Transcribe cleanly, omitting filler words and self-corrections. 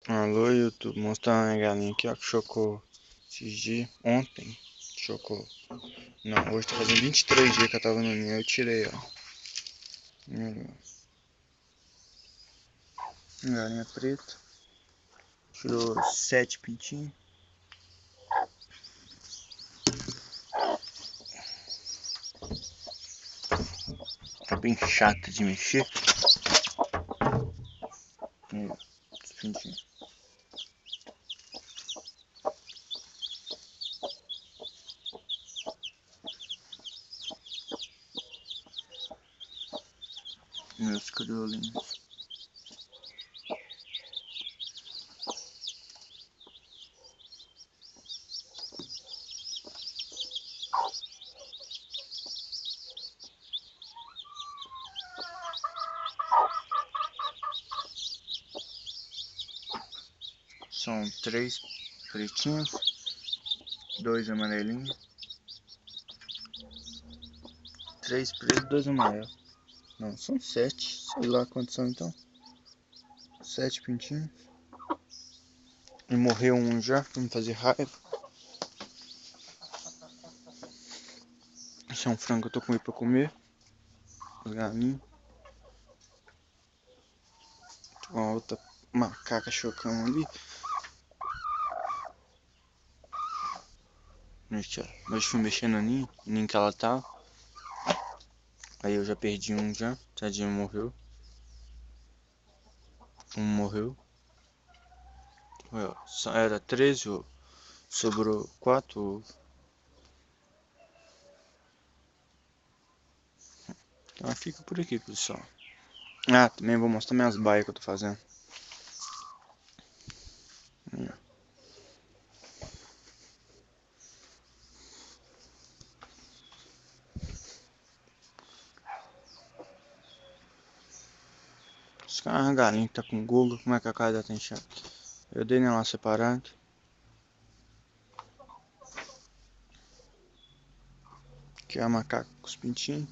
Alô, YouTube, mostrando a galinha aqui, ó, que chocou esses dias. Ontem, chocou. Não, hoje tá fazendo 23 dias que eu tava no ninho, eu tirei, ó. Galinha preta. Tirou 7 pintinhos. Tá bem chata de mexer. Aí, ó, os pintinhos. Meus criolinhos. São 3 pretinhos, 2 amarelinhos, 3 pretos, 2 amarelos. Não, são 7, sei lá quantos são então. 7 pintinhos. E morreu um já, pra me fazer raiva. Esse é um frango que eu tô com ele pra comer. Os galinhos. Tem uma outra macaca chocando ali. Gente, ó, nós fui mexendo no ninho, o ninho que ela tava. Aí eu já perdi um já, tadinho morreu. Um morreu. Ó, só era 13, ó, sobrou 4 ovos. Então fica por aqui, pessoal. Ah, também vou mostrar minhas baias que eu tô fazendo. Aí, ó. Os caras, a galinha que tá com Google, como é que a casa tá enxerga? Eu dei nela separado. Aqui é a macaca com os pintinhos.